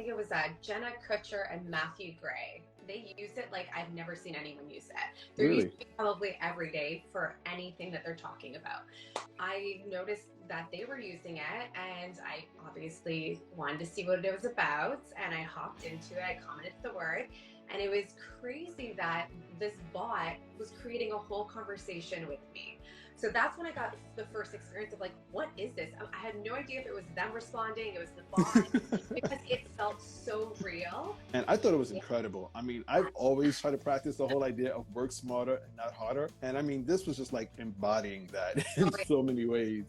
think it was Jenna Kutcher and Matthew Gray. They use it like I've never seen anyone use it. They're using Really? it probably every day for anything that they're talking about. I noticed that they were using it and I obviously wanted to see what it was about, and I hopped into it, I commented the word, and it was crazy that this bot was creating a whole conversation with me. So that's when I got the first experience of like, what is this? I had no idea if it was them responding, it was the bot, because it felt so real. And I thought it was incredible. I mean, I've always tried to practice the whole idea of work smarter and not harder. And I mean, this was just like embodying that in so many ways.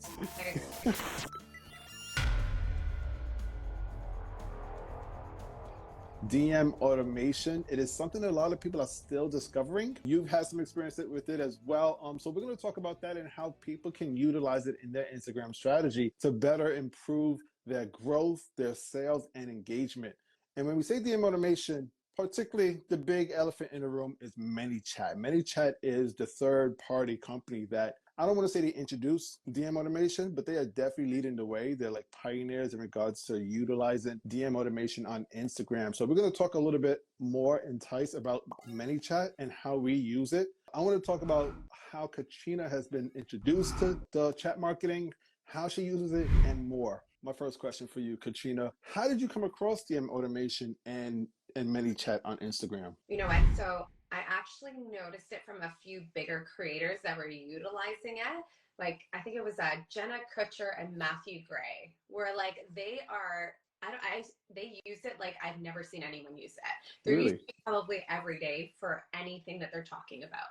DM automation. It is something that a lot of people are still discovering. You've had some experience with it as well. So we're going to talk about that and how people can utilize it in their Instagram strategy to better improve their growth, their sales, and engagement. And when we say DM automation, particularly the big elephant in the room is ManyChat. ManyChat is the third-party company that I don't want to say they introduced DM automation, but they are definitely leading the way. They're like pioneers in regards to utilizing DM automation on Instagram. So we're going to talk a little bit more in Tice about ManyChat and how we use it. I want to talk about how Katrina has been introduced to the chat marketing, how she uses it, and more. My first question for you, Katrina, how did you come across DM automation and ManyChat on Instagram? You know what? So I actually noticed it from a few bigger creators that were utilizing it. Like I think it was Jenna Kutcher and Matthew Gray, where like they are. They use it like I've never seen anyone use it. They're using Really? it probably every day for anything that they're talking about.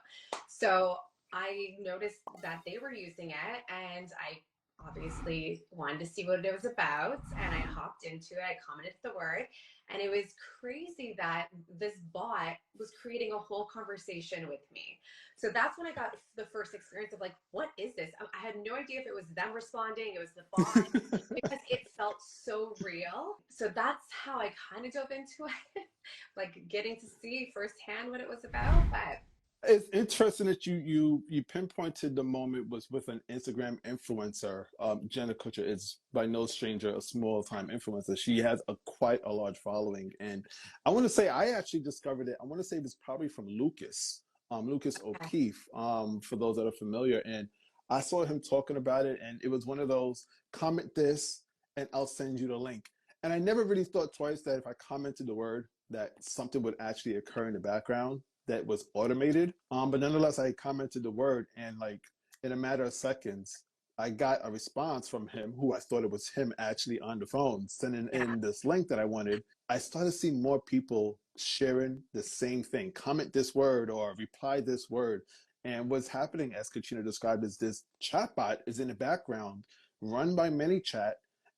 So I noticed that they were using it, and I obviously wanted to see what it was about, and I hopped into it, I commented the word, and it was crazy that this bot was creating a whole conversation with me. So that's when I got the first experience of like, what is this? I had no idea if it was them responding, it was the bot, because it felt so real. So that's how I kind of dove into it, like getting to see firsthand what it was about. But It's interesting that you pinpointed the moment was with an Instagram influencer. Jenna Kutcher is by no stranger a small time influencer. She has quite a large following, and I want to say I actually discovered it. I want to say it was probably from Lucas, Lucas O'Keefe. For those that are familiar, and I saw him talking about it, and it was one of those comment this, and I'll send you the link. And I never really thought twice that if I commented the word, that something would actually occur in the background that was automated. But nonetheless, I commented the word, and like in a matter of seconds, I got a response from him, who I thought it was him actually on the phone, sending yeah, in this link that I wanted. I started seeing more people sharing the same thing, comment this word or reply this word. And what's happening, as Katrina described, is this chatbot is in the background, run by ManyChat,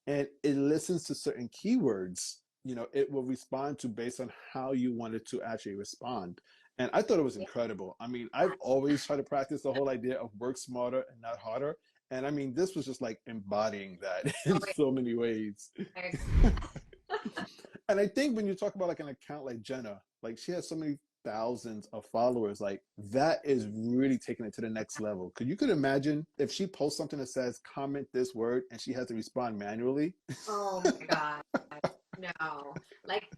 and it listens to certain keywords. You know, it will respond to based on how you want it to actually respond. And I thought it was incredible. I mean, I've always tried to practice the whole idea of work smarter and not harder. And I mean, this was just like embodying that in so many ways. yeah. And I think when you talk about like an account like Jenna, like she has so many thousands of followers, like that is really taking it to the next level. You could imagine if she posts something that says comment this word and she has to respond manually. Oh my God. No. Like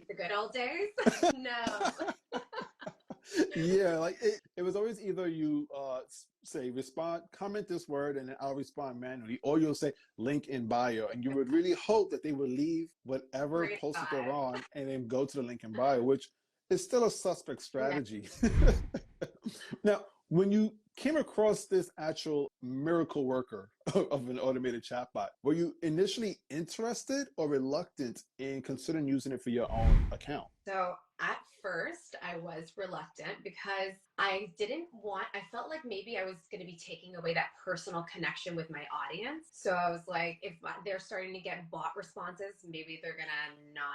the good old days? No. Yeah, like it was always either you say respond, comment this word, and then I'll respond manually, or you'll say link in bio, and you would really hope that they would leave whatever Great post that they're God. on and then go to the link in bio, which is still a suspect Yeah. strategy. Now, when you came across this actual miracle worker of an automated chatbot, were you initially interested or reluctant in considering using it for your own account? So at first I was reluctant because I felt like maybe I was going to be taking away that personal connection with my audience. So I was like, if they're starting to get bot responses, maybe they're going to not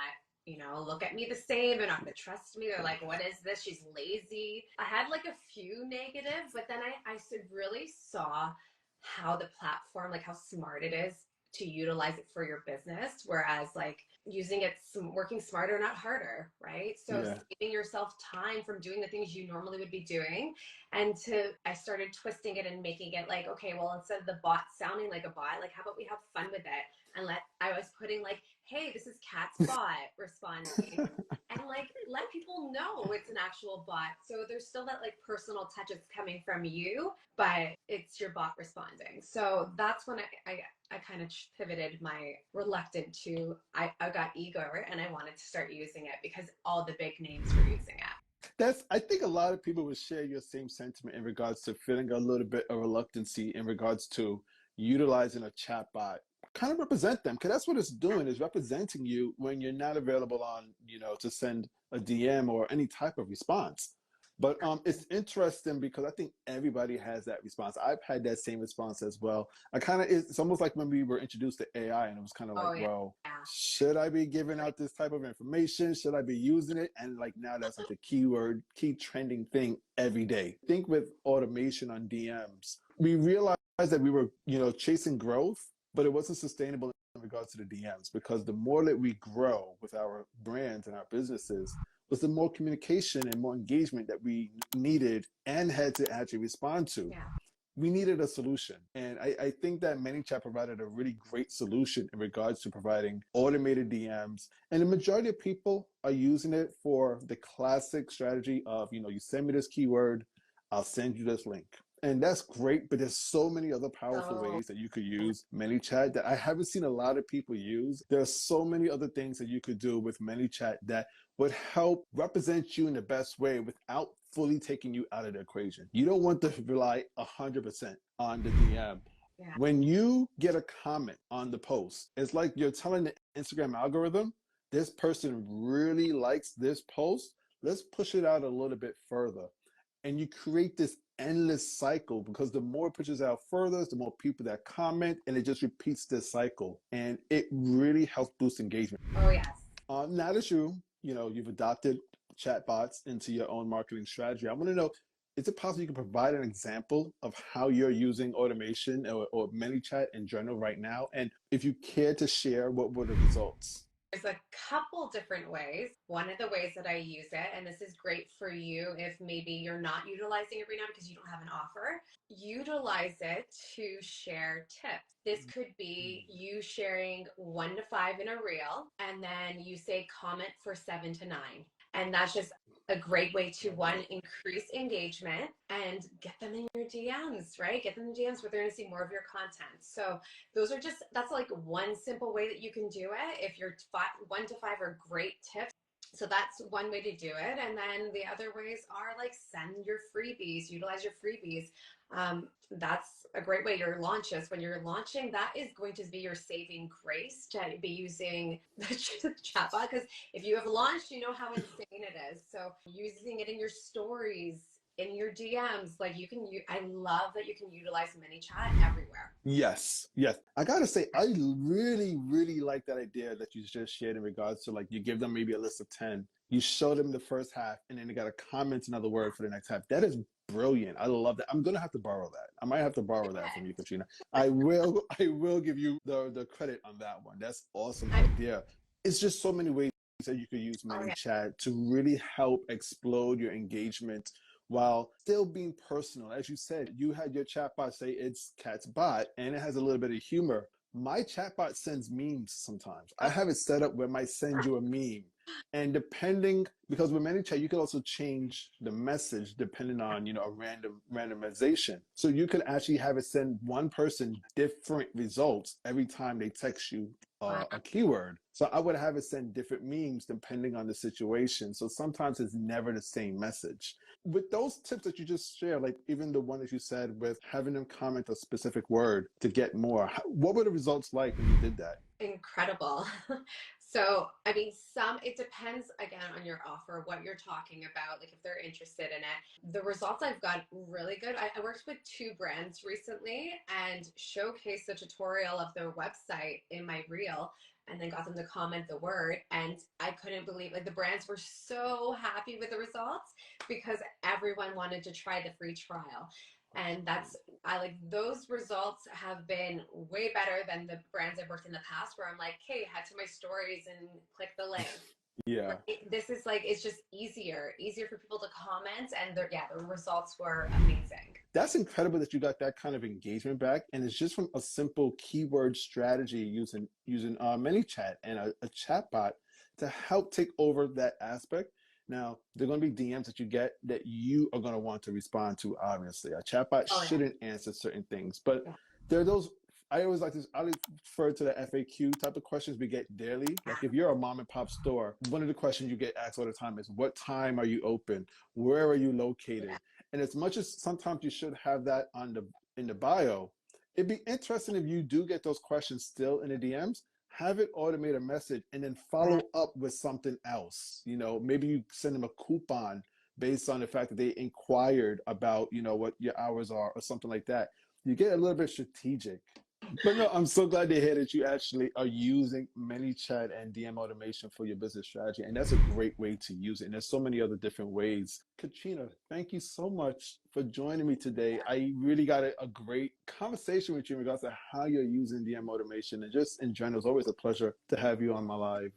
look at me the same. They're not going to trust me. They're like, what is this? She's lazy. I had like a few negatives, but then I really saw how the platform, like how smart it is to utilize it for your business. Whereas like using it, working smarter, not harder, right? So Yeah. saving yourself time from doing the things you normally would be doing. I started twisting it and making it like, okay, well, instead of the bot sounding like a bot, like how about we have fun with it? I was putting like hey, this is Kat's bot responding. And like let people know it's an actual bot. So there's still that like personal touch is coming from you, but it's your bot responding. So that's when I kind of pivoted my reluctant to I got eager and I wanted to start using it because all the big names were using it. That's, I think a lot of people would share your same sentiment in regards to feeling a little bit of reluctancy in regards to utilizing a chatbot. Kind of represent them, because that's what it's doing, is representing you when you're not available on, to send a DM or any type of response. But it's interesting because I think everybody has that response. I've had that same response as well. It's almost like when we were introduced to AI, and it was kind of like, Oh yeah. well, Yeah. should I be giving out this type of information? Should I be using it? And like now that's like a keyword, key trending thing every day. I think with automation on DMs, we realized that we were, chasing growth, but it wasn't sustainable in regards to the DMs, because the more that we grow with our brands and our businesses, was the more communication and more engagement that we needed and had to actually respond to. Yeah. We needed a solution. And I think that ManyChat provided a really great solution in regards to providing automated DMs. And the majority of people are using it for the classic strategy of, you send me this keyword, I'll send you this link. And that's great, but there's so many other powerful So ways that you could use ManyChat that I haven't seen a lot of people use. There are so many other things that you could do with ManyChat that would help represent you in the best way without fully taking you out of the equation. You don't want to rely 100% on the DM. yeah. When you get a comment on the post, it's like you're telling the Instagram algorithm, this person really likes this post. Let's push it out a little bit further. And you create this endless cycle, because the more it pushes out further, the more people that comment, and it just repeats this cycle. And it really helps boost engagement. Oh yes. Now that you've adopted chatbots into your own marketing strategy, I want to know, is it possible you can provide an example of how you're using automation or ManyChat in general right now? And if you care to share, what were the results? There's a couple different ways. One of the ways that I use it, and this is great for you if maybe you're not utilizing it right now because you don't have an offer, utilize it to share tips. This could be you sharing 1 to 5 in a reel, and then you say comment for 7 to 9. And that's just a great way to one, increase engagement and get them in your DMs, right? Get them in DMs where they're going to see more of your content. So that's like one simple way that you can do it. If you're 1 to 5 are great tips. So that's one way to do it. And then the other ways are like send your freebies, utilize your freebies. That's a great way. Your launches, when you're launching, that is going to be your saving grace to be using the chatbot, because if you have launched, you know how insane it is. So using it in your stories, in your DMs, like I love that you can utilize ManyChat everywhere. Yes, yes. I gotta say, I really, really like that idea that you just shared in regards to, like, you give them maybe a list of 10, you show them the first half, and then they gotta comment another word for the next half. That is brilliant. I love that. I'm gonna have to borrow that. I might have to borrow that from you, Katrina. I will give you the credit on that one. That's awesome idea. It's just so many ways that you could use Oh, yeah. ManyChat to really help explode your engagement while still being personal. As you said, you had your chatbot say it's Cat's bot, and it has a little bit of humor. My chatbot sends memes sometimes. I have it set up where it might send you a meme. And depending, because with ManyChat, you can also change the message depending on, a randomization. So you could actually have it send one person different results every time they text you Wow. a keyword. So I would have it send different memes depending on the situation. So sometimes it's never the same message. With those tips that you just shared, like even the one that you said with having them comment a specific word to get more, what were the results like when you did that? Incredible. So, I mean, it depends again on your offer, what you're talking about, like if they're interested in it. The results I've got really good. I worked with 2 brands recently and showcased the tutorial of their website in my reel and then got them to comment the word. And I couldn't believe, like, the brands were so happy with the results because everyone wanted to try the free trial. And I like those results have been way better than the brands I've worked in the past where I'm like, hey, head to my stories and click the link. Yeah. This is like, it's just easier for people to comment, and the results were amazing. That's incredible that you got that kind of engagement back, and it's just from a simple keyword strategy using ManyChat and a chatbot to help take over that aspect. Now, there are going to be DMs that you get that you are going to want to respond to. Obviously, a chatbot Oh yeah. shouldn't answer certain things, but Yeah. there are those. I always like this. I refer to the FAQ type of questions we get daily. Like if you're a mom and pop store, one of the questions you get asked all the time is, "What time are you open? Where are you Yeah. located?" And as much as sometimes you should have that on the in the bio, it'd be interesting if you do get those questions still in the DMs, have it automate a message and then follow up with something else. You know, maybe you send them a coupon based on the fact that they inquired about, you know, what your hours are or something like that. You get a little bit strategic. But no, I'm so glad to hear that you actually are using ManyChat and DM automation for your business strategy. And that's a great way to use it. And there's so many other different ways. Katrina, thank you so much for joining me today. I really got a great conversation with you in regards to how you're using DM automation. And just in general, it's always a pleasure to have you on my live.